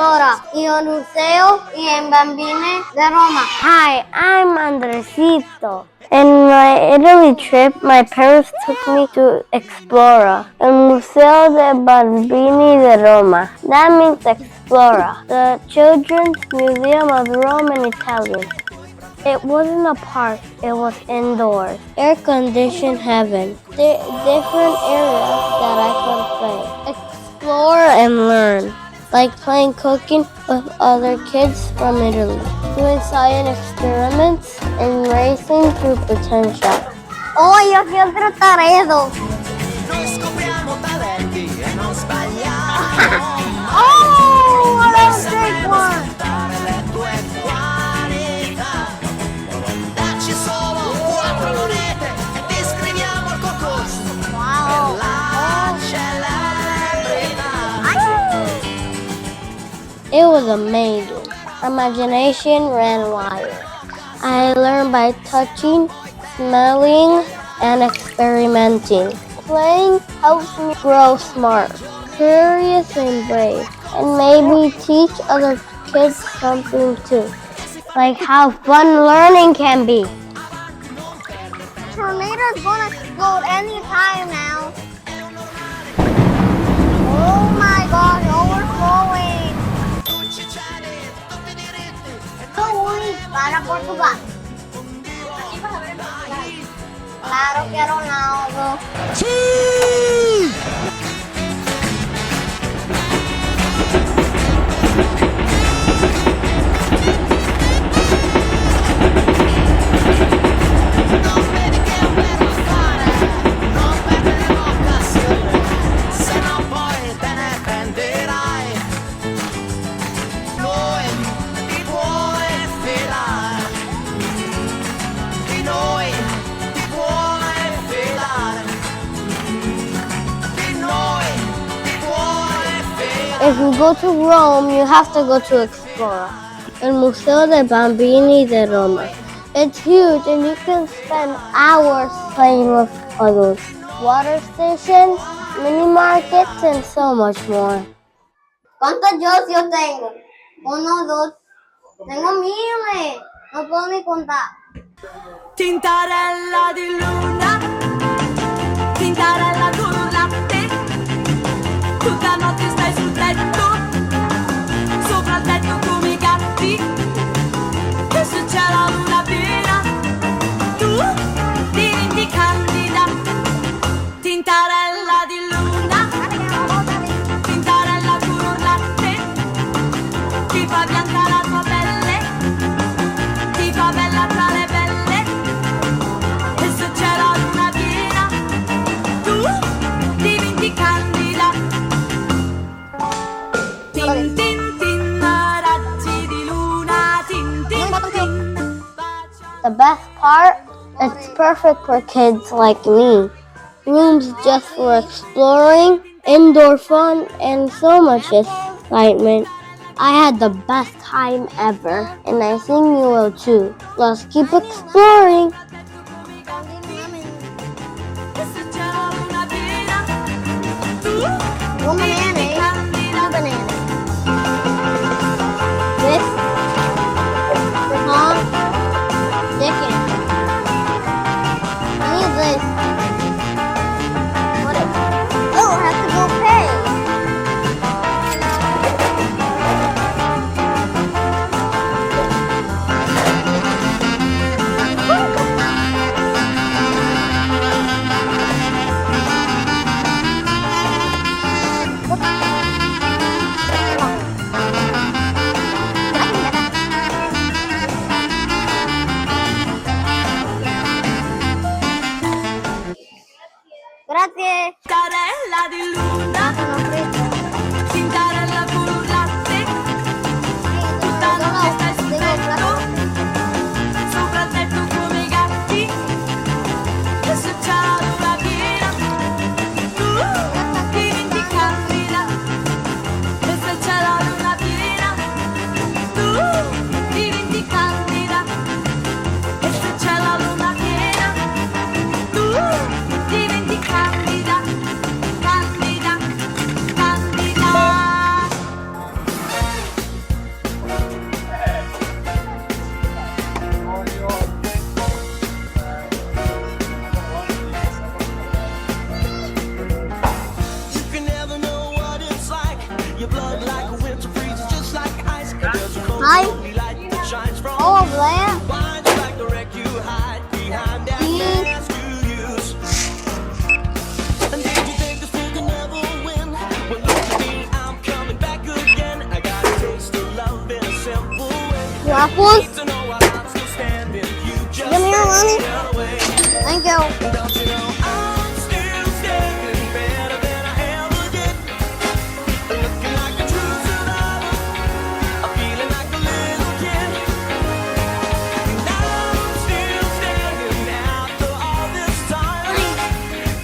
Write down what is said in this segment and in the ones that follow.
Explora, io Museo e Bambini di Roma. Hi, I'm Andresito. In my Italy trip, my parents took me to Explora, el Museo de Bambini di Roma. That means Explora, the Children's Museum of Rome in Italian. It wasn't a park, it was indoors. Air-conditioned heaven. Different areas that I could play. Explore and learn. Like playing cooking with other kids from Italy. Doing science experiments and racing through potential. Oh, io quiero tratar eso. Noi scopriamo talenti e non sbagliamo. Oh, what a big one. Le tue qualità. Dacci solo 4 monete e ti iscriviamo al concorso. Wow. La celebrità. It was amazing. Imagination ran wild. I learned by touching, smelling, and experimenting. Playing helps me grow smart, curious, and brave, and maybe teach other kids something too, like how fun learning can be. Tornado's gonna explode anytime now. Oh my gosh, overflowing. Para Portugal. Claro que Ronaldo. Non vedi che è un vero affare, non perdere l'occasione, se no poi te ne prenderai. Noi ti vuoi fidare, di noi ti vuoi fidare, di noi ti vuoi fidare. If you go to Rome, you have to go to Explora, el Museo de Bambini di Roma. It's huge and you can spend hours playing with puzzles, water stations, mini markets, and so much more. ¿Cuántos yo tengo? 1, 2. Tengo miles. No puedo ni contar. Tintarella di luna, tintarella con un latte, tutta notte stai sul tetto, sopra il tetto come i gatti, e se c'è la luna piena, tu diventi candida. Tintarella di luna, tintarella con un latte, ti fa bianca la tua pelle, ti fa bella tra le belle, e se c'è la luna piena, tu diventi candida. Tin tin tin, raggi di luna, tin tin tin. The best part? It's perfect for kids like me. Rooms just for exploring, indoor fun, and so much excitement. I had the best time ever, and I think you will too. Let's keep exploring. E se c'è la luna piena, tu One diventi banana. candida. 2 bananas. This Tom chicken. I need this. What is? Oh, I have to go pay. Grazie. Tintarella di luna, Sono fritto. tintarella con un latte, tutta notte stai sul tetto, sopra il tetto come i gatti, e se c'è la luna piena, tu diventi candida, e se c'è la luna piena, tu diventi candida, e se c'è la luna piena, tu diventi candida, candida, candida. Waffles? To know while I'm still standing, you just Give me your money. get away. Thank you. Don't you know I'm still standing better than I ever did? Looking like a true survivor, I'm feeling like a little kid. And I'm still standing after all this time.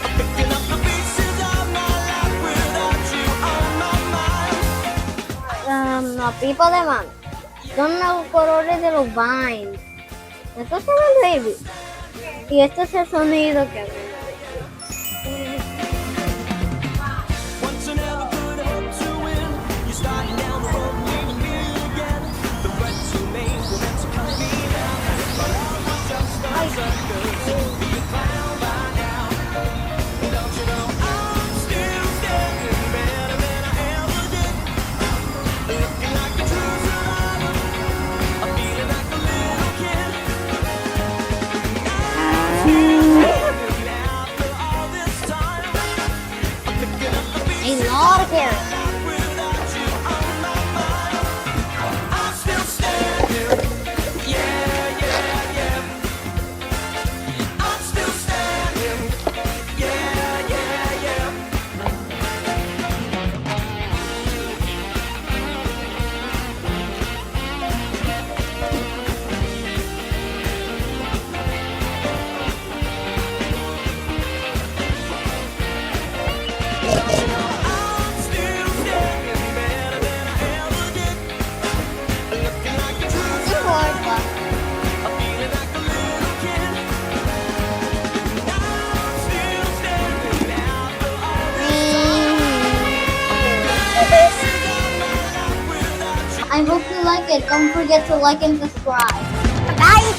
I'm picking up the pieces of my life without you on my mind. Los pipos de mano son los colores de los vines. Estos son los baby. Y este es el sonido que hace. Once I never could hope to win. You're starting down the road, leaving me again. The threats you made were meant to cut me down. But I was just a sucker, so be a clown by now. Don't you know I'm still standing better than I ever did? Looking like a true survivor, I'm feeling like a little kid. After all this time, I'm picking up the A lot of carrots. without you on my mind. I'm still standing. Yeah, yeah, yeah. I'm still standing. Yeah, yeah, yeah. I'm still standing better than I ever did. Looking like a true No importa. I'm feeling like a little kid. I'm still standing after all I hope you like it. Don't forget to like and subscribe. Bye.